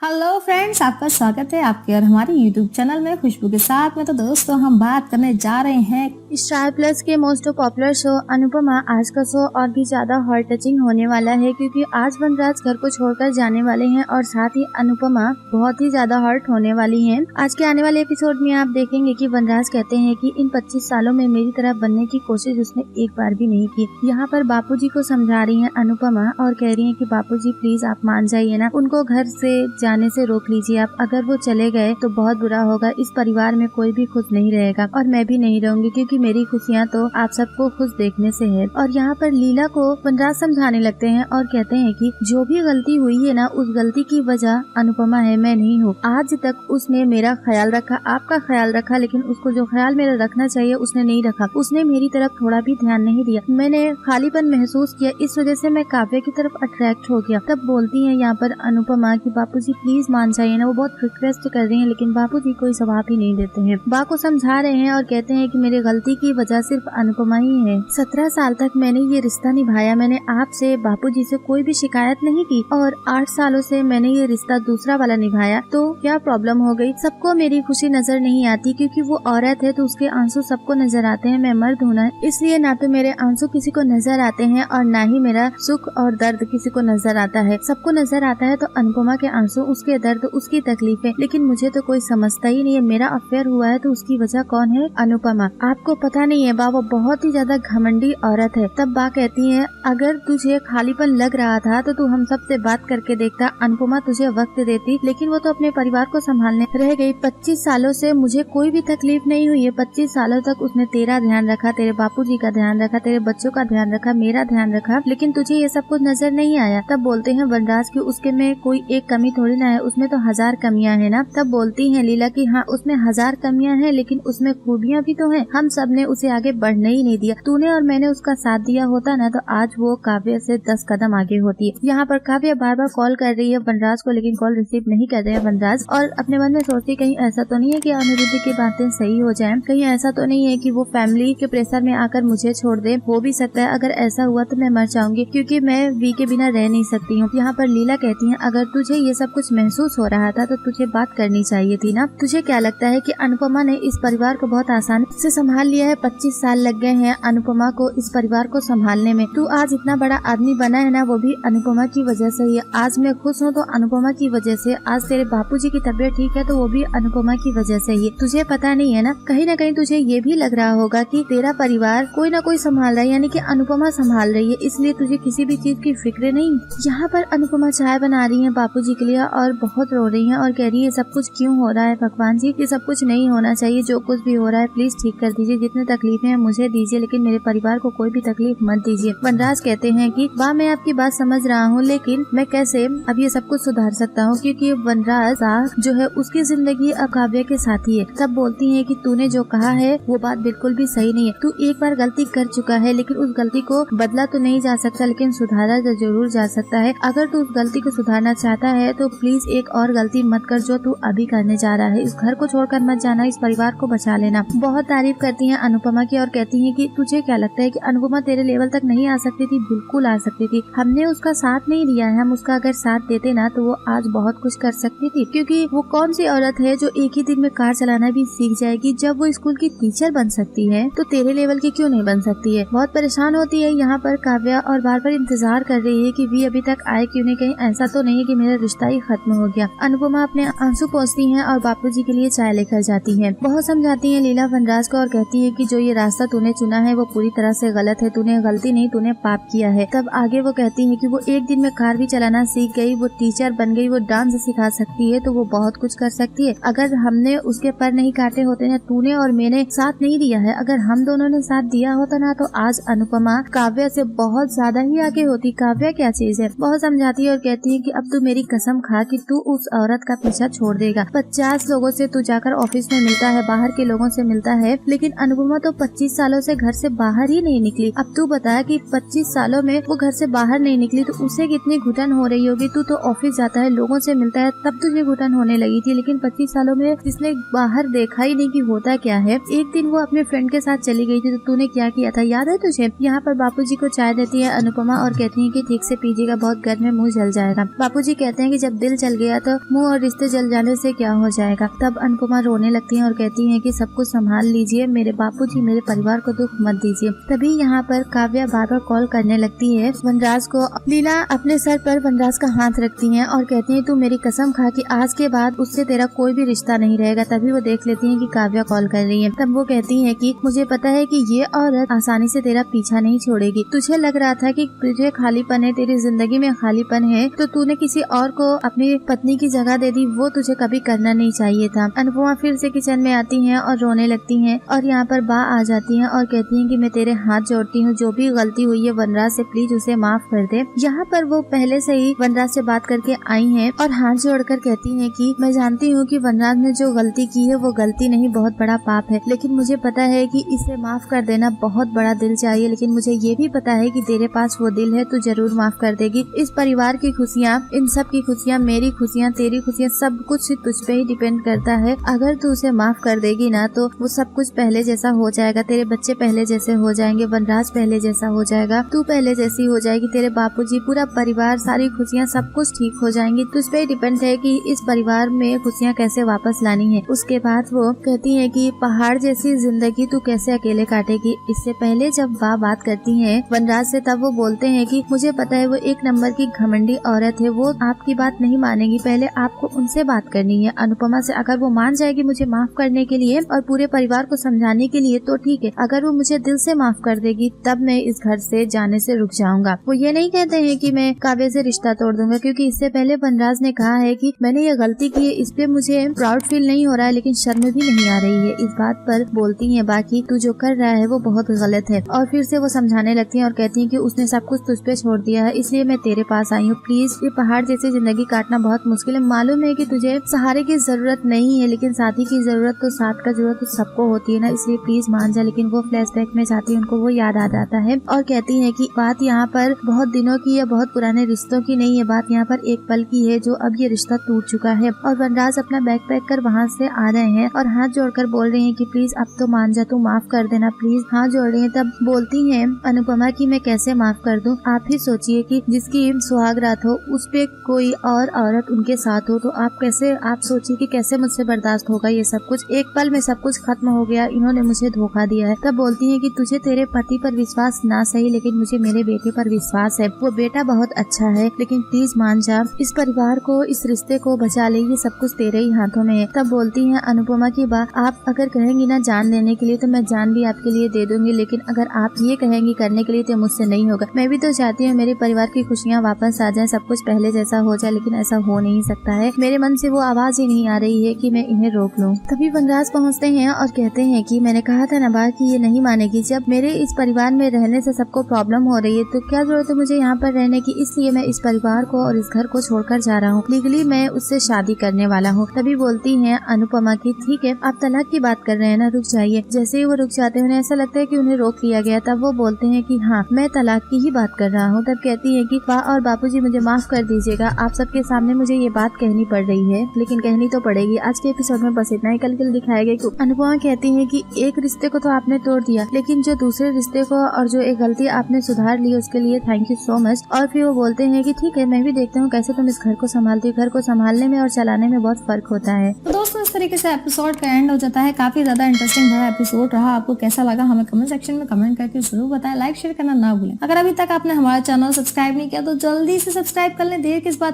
Hello friends, आपका स्वागत है आपके और हमारे यूट्यूब चैनल में खुशबू के साथ में। तो दोस्तों, हम बात करने जा रहे हैं स्टार प्लस के मोस्ट पॉपुलर शो अनुपमा। आज का शो और भी ज्यादा हार्ट टचिंग होने वाला है क्योंकि आज वनराज घर को छोड़कर जाने वाले हैं और साथ ही अनुपमा बहुत ही ज्यादा हर्ट होने वाली है। आज के आने वाले एपिसोड में आप देखेंगे कि वनराज कहते हैं कि इन 25 सालों में मेरी तरह बनने की कोशिश उसने एक बार भी नहीं की। यहाँ पर बापूजी को समझा रही है अनुपमा और कह रही है कि बापूजी प्लीज आप मान जाइए ना, उनको घर से जाने से रोक लीजिए आप। अगर वो चले गए तो बहुत बुरा होगा, इस परिवार में कोई भी खुश नहीं रहेगा और मैं भी नहीं रहूंगी क्योंकि मेरी खुशियाँ तो आप सबको खुश देखने से है। और यहाँ पर लीला को वनराज समझाने लगते हैं और कहते हैं कि जो भी गलती हुई है ना, उस गलती की वजह अनुपमा है, मैं नहीं हूँ। आज तक उसने मेरा ख्याल रखा, आपका ख्याल रखा, लेकिन उसको जो ख्याल मेरा रखना चाहिए उसने नहीं रखा। उसने मेरी तरफ थोड़ा भी ध्यान नहीं दिया। मैंने खालीपन महसूस किया, इस वजह से मैं काव्य की तरफ अट्रैक्ट हो गया। तब बोलती है यहाँ पर अनुपमा की बापूजी प्लीज मान जाइए ना। वो बहुत रिक्वेस्ट कर रही है लेकिन बापूजी कोई जवाब ही नहीं देते हैं। बा को समझा रहे हैं और कहते हैं कि मेरी गलती की वजह सिर्फ अनुपमा ही है। 17 साल तक मैंने ये रिश्ता निभाया, मैंने आपसे बापूजी से कोई भी शिकायत नहीं की और 8 सालों से मैंने ये रिश्ता दूसरा वाला निभाया, तो क्या प्रॉब्लम हो गई? सबको मेरी खुशी नजर नहीं आती क्योंकि वो औरत है तो उसके आंसू सबको नजर आते हैं। मैं मर्द हूँ ना, इसलिए ना तो मेरे आंसू किसी को नजर आते हैं और ना ही मेरा सुख और दर्द किसी को नजर आता है। सबको नजर आता है तो अनुपमा के आंसू, उसके दर्द, उसकी तकलीफें, लेकिन मुझे तो कोई समझता ही नहीं है। मेरा अफेयर हुआ है तो उसकी वजह कौन है? अनुपमा। आपको पता नहीं है बा, वो बहुत ही ज्यादा घमंडी औरत है। तब बा कहती है अगर तुझे खालीपन लग रहा था तो तू हम सबसे बात करके देखता, अनुपमा तुझे वक्त देती, लेकिन वो तो अपने परिवार को संभालने रह गई। 25 सालों से मुझे कोई भी तकलीफ नहीं हुई है। 25 सालों तक उसने तेरा ध्यान रखा, तेरे बापूजी का ध्यान रखा, तेरे बच्चों का ध्यान रखा, मेरा ध्यान रखा, लेकिन तुझे ये सब कुछ नजर नहीं आया। तब बोलते हैं वनराज की उसके में कोई एक कमी थोड़ी ना है, उसमें तो 1000 कमियां है ना। तब बोलती है लीला की हाँ उसमें 1000 कमियां हैं लेकिन उसमें खूबियां भी तो हैं। हम सब ने उसे आगे बढ़ने ही नहीं दिया। तूने और मैंने उसका साथ दिया होता ना तो आज वो काव्य से 10 कदम आगे होती है। यहाँ पर काव्य बार बार कॉल कर रही है वनराज को, लेकिन कॉल रिसीव नहीं कर रहे हैं वनराज, और अपने मन में सोचती कहीं ऐसा तो नहीं है कि अनिरुद्ध की बातें सही हो जाएं, कहीं ऐसा तो नहीं है कि वो फैमिली के प्रेशर में आकर मुझे छोड़ दे। हो भी सकता है, अगर ऐसा हुआ तो मैं मर जाऊंगी क्योंकि मैं वी के बिना रह नहीं सकती हूँ। यहाँ पर लीला कहती है अगर तुझे ये सब कुछ महसूस हो रहा था तो तुझे बात करनी चाहिए थी ना। तुझे क्या लगता है कि अनुपमा ने इस परिवार को बहुत आसानी से संभाल लिया है? 25 साल लग गए हैं अनुपमा को इस परिवार को संभालने में। तू आज इतना बड़ा आदमी बना है ना, वो भी अनुपमा की वजह से ही। आज मैं खुश हूँ तो अनुपमा की वजह से, आज तेरे बापूजी की तबीयत ठीक है तो वो भी अनुपमा की वजह से ही। तुझे पता नहीं है ना, कहीं ना कहीं तुझे ये भी लग रहा होगा कि तेरा परिवार कोई ना कोई संभाल रहा है, यानी कि अनुपमा संभाल रही है, इसलिए तुझे किसी भी चीज की फिक्र नहीं। यहाँ पर अनुपमा चाय बना रही है बापूजी के लिए और बहुत रो रही है और कह रही है सब कुछ क्यों हो रहा है भगवान जी, ये सब कुछ नहीं होना चाहिए। जो कुछ भी हो रहा है प्लीज ठीक कर दीजिए, जितने तकलीफें हैं मुझे दीजिए लेकिन मेरे परिवार को कोई भी तकलीफ मत दीजिए। वनराज कहते हैं कि वाह मैं आपकी बात समझ रहा हूँ, लेकिन मैं कैसे अब ये सब कुछ सुधार सकता हूँ क्योंकि वनराज जो है उसकी जिंदगी अब काव्य के साथ ही है। तब बोलती है कि तूने जो कहा है वो बात बिल्कुल भी सही नहीं है। तू एक बार गलती कर चुका है लेकिन उस गलती को बदला तो नहीं जा सकता, लेकिन सुधारा जरूर जा सकता है। अगर तू उस गलती को सुधारना चाहता है तो प्लीज एक और गलती मत कर जो तू अभी करने जा रहा है। इस घर को छोड़कर मत जाना, इस परिवार को बचा लेना। बहुत तारीफ करती है अनुपमा की और कहती है कि तुझे क्या लगता है कि अनुपमा तेरे लेवल तक नहीं आ सकती थी? बिल्कुल आ सकती थी। हमने उसका साथ नहीं दिया है, हम उसका अगर साथ देते ना तो वो आज बहुत कुछ कर सकती थी। क्योंकि वो कौन सी औरत है जो एक ही दिन में कार चलाना भी सीख जाएगी? जब वो स्कूल की टीचर बन सकती है तो तेरे लेवल की क्यों नहीं बन सकती है? बहुत परेशान होती है यहाँ पर काव्या और बार बार इंतजार कर रही है कि वी अभी तक आए क्यों नहीं, कहीं ऐसा तो नहीं है कि मेरा रिश्ता ही खत्म हो गया। अनुपमा अपने आंसू पोंछती है और बापूजी के लिए चाय लेकर जाती है। बहुत समझाती है लीला वनराज को और कहती है कि जो ये रास्ता तूने चुना है वो पूरी तरह से गलत है, तूने गलती नहीं तूने पाप किया है। तब आगे वो कहती है कि वो एक दिन में कार भी चलाना सीख गई, वो टीचर बन गई, वो डांस सिखा सकती है तो वो बहुत कुछ कर सकती है। अगर हमने उसके पर नहीं काटे होते ना, तूने और मैंने साथ नहीं दिया है, अगर हम दोनों ने साथ दिया होता ना तो आज अनुपमा काव्य से बहुत ज्यादा ही आगे होती। काव्य क्या चीज है? बहुत समझाती है और कहती है कि अब तू मेरी कसम खा कि तू उस औरत का पीछा छोड़ देगा। 50 लोगों से तू जाकर ऑफिस में मिलता है, बाहर के लोगों से मिलता है, लेकिन अनुपमा तो 25 सालों से घर से बाहर ही नहीं निकली। अब तू बता कि 25 सालों में वो घर से बाहर नहीं निकली तो उसे कितनी घुटन हो रही होगी। तू तो ऑफिस जाता है, लोगों से मिलता है, तब तुझे घुटन होने लगी थी, लेकिन 25 सालों में जिसने बाहर देखा ही नहीं कि होता क्या है। एक दिन वो अपने फ्रेंड के साथ चली गई थी तो तूने क्या किया था, याद है तुझे? यहाँ पर बापूजी को चाय देती है अनुपमा और कहती है कि ठीक से पीजिएगा, बहुत गर्म है, मुंह जल जाएगा। बापूजी कहते हैं कि जब दिल दिल जल गया तो मुंह और रिश्ते जल जाने से क्या हो जाएगा। तब अनुपमा रोने लगती है और कहती है कि सब कुछ संभाल लीजिए, मेरे बापूजी, मेरे परिवार को दुख मत दीजिए। तभी यहाँ पर काव्या बार बार कॉल करने लगती है वनराज को। लीला अपने सर पर वनराज का हाथ रखती है और कहती है तू मेरी कसम खा कि आज के बाद उससे तेरा कोई भी रिश्ता नहीं रहेगा। तभी वो देख लेती है कि काव्या कॉल कर रही है। तब वो कहती है कि मुझे पता है कि ये औरत आसानी से तेरा पीछा नहीं छोड़ेगी। तुझे लग रहा था कि तुझे खालीपन है, तेरी जिंदगी में खालीपन है, तो तूने किसी और को अपनी पत्नी की जगह दे दी, वो तुझे कभी करना नहीं चाहिए था। अनुपमा फिर से किचन में आती है और रोने लगती है और यहाँ पर बा आ जाती है और कहती है कि मैं तेरे हाथ जोड़ती हूँ, जो भी गलती हुई है वनराज से प्लीज उसे माफ कर दे। यहाँ पर वो पहले से ही वनराज से बात करके आई है और हाथ जोड़कर कहती है कि मैं जानती हूँ कि वनराज ने जो गलती की है वो गलती नहीं, बहुत बड़ा पाप है, लेकिन मुझे पता है कि इसे माफ कर देना बहुत बड़ा दिल चाहिए, लेकिन मुझे ये भी पता है कि तेरे पास वो दिल है, तू जरूर माफ कर देगी। इस परिवार की खुशियाँ, इन सब की खुशियाँ, मेरी खुशियाँ, तेरी खुशियाँ, सब कुछ तुझ पे ही डिपेंड करता है। अगर तू उसे माफ कर देगी ना तो वो सब कुछ पहले जैसा हो जाएगा, तेरे बच्चे पहले जैसे हो जाएंगे, वनराज पहले जैसा हो जाएगा, तू पहले जैसी हो जाएगी, तेरे बापूजी, पूरा परिवार, सारी खुशियाँ, सब कुछ ठीक हो जाएंगी। तुझ पे ही डिपेंड है कि इस परिवार में खुशियाँ कैसे वापस लानी है। उसके बाद वो कहती है कि पहाड़ जैसी जिंदगी तू कैसे अकेले काटेगी। इससे पहले जब बात करती है वनराज से, तब वो बोलते हैं कि मुझे पता है वो एक नंबर की घमंडी औरत है, वो आपकी बात नहीं मानेगी, पहले आपको उनसे बात करनी है, अनुपमा से। अगर वो मान जाएगी मुझे माफ करने के लिए और पूरे परिवार को समझाने के लिए तो ठीक है, अगर वो मुझे दिल से माफ कर देगी तब मैं इस घर से जाने से रुक जाऊंगा। वो ये नहीं कहते हैं कि मैं काव्या से रिश्ता तोड़ दूंगा, क्योंकि इससे पहले वनराज ने कहा है कि मैंने ये गलती की है, इस पे मुझे प्राउड फील नहीं हो रहा है, लेकिन शर्म भी नहीं आ रही है। इस बात पर बोलती है बाकी तू जो कर रहा है वो बहुत गलत है। और फिर से वो समझाने लगती है और कहती है कि उसने सब कुछ तुझ पे छोड़ दिया है, इसलिए मैं तेरे पास आई हूँ। प्लीज, ये पहाड़ जैसी जिंदगी काटना बहुत मुश्किल है, मालूम है कि तुझे सहारे की जरूरत नहीं है, लेकिन साथी की जरूरत तो, साथ का जरूरत तो सबको होती है ना, इसलिए प्लीज मान जा। लेकिन वो फ्लैशबैक में जाती है, उनको वो याद आ जाता है और कहती है कि बात यहाँ पर बहुत दिनों की है, बहुत पुराने रिश्तों की नहीं है, बात यहाँ पर एक पल की है जो अब ये रिश्ता टूट चुका है। और वनराज अपना बैग पैक कर वहाँ से आ रहे हैं और हाथ जोड़कर बोल रहे हैं कि प्लीज अब तो मान जा, तू माफ कर देना, प्लीज। हाथ जोड़ रहे हैं। तब बोलती है अनुपमा कि मैं कैसे माफ कर दूं, आप ही सोचिए कि जिसकी सुहाग रात हो उस पे कोई और औरत उनके साथ हो, तो आप सोचिए कि कैसे मुझसे बर्दाश्त होगा ये सब कुछ। एक पल में सब कुछ खत्म हो गया, इन्होंने मुझे धोखा दिया है। तब बोलती है कि तुझे तेरे पति पर विश्वास ना सही, लेकिन मुझे मेरे बेटे पर विश्वास है, वो बेटा बहुत अच्छा है, लेकिन प्लीज मान जा, इस परिवार को, इस रिश्ते को बचा ले, ये सब कुछ तेरे ही हाथों में है। तब बोलती है अनुपमा की बात, आप अगर कहेंगी ना जान देने के लिए तो मैं जान भी आपके लिए दे दूंगी, लेकिन अगर आप ये कहेंगी करने के लिए तो मुझसे नहीं होगा। मैं भी तो चाहती हूँ मेरे परिवार की खुशियाँ वापस आ जाए, सब कुछ पहले जैसा हो जाए, लेकिन ऐसा हो नहीं सकता है। मेरे मन से वो आवाज ही नहीं आ रही है कि मैं इन्हें रोक लूँ। तभी वनराज पहुँचते हैं और कहते हैं कि मैंने कहा था ना बा कि ये नहीं मानेगी, जब मेरे इस परिवार में रहने से सबको प्रॉब्लम हो रही है तो क्या जरूरत है मुझे यहाँ पर रहने की, इसलिए मैं इस परिवार को और इस घर को छोड़कर जा रहा हूँ, लीगली मैं उससे शादी करने वाला हूँ। तभी बोलती है अनुपमा की ठीक है, आप तलाक की बात कर रहे हैं ना, रुक जाइए। जैसे ही वो रुक जाते हैं उन्हें ऐसा लगता है कि उन्हें रोक लिया गया। तब वो बोलते हैं कि हाँ मैं तलाक की ही बात कर रहा हूँ। तब कहती है कि बा और बापूजी मुझे माफ कर दीजिएगा, आप सबके सामने मुझे ये बात कहनी पड़ रही है, लेकिन कहनी तो पड़ेगी। आज के एपिसोड में बस इतना ही। कल दिखाएगा कि अनुपमा कहती है कि एक रिश्ते को तो आपने तोड़ दिया, लेकिन जो दूसरे रिश्ते को और जो एक गलती आपने सुधार ली उसके लिए थैंक यू सो मच। और फिर वो बोलते हैं कि ठीक है, मैं भी देखता हूँ कैसे तुम इस घर को संभालती हो, घर को संभालने में और चलाने में बहुत फर्क होता है। तो दोस्तों इस तरीके से एपिसोड का एंड हो जाता है। काफी ज्यादा इंटरेस्टिंग भरा एपिसोड रहा। आपको कैसा लगा हमें कमेंट सेक्शन में कमेंट करके जरूर बताएं। लाइक शेयर करना ना भूलें। अगर अभी तक आपने हमारा चैनल सब्सक्राइब नहीं किया तो जल्दी से सब्सक्राइब कर लें, देर किस बात।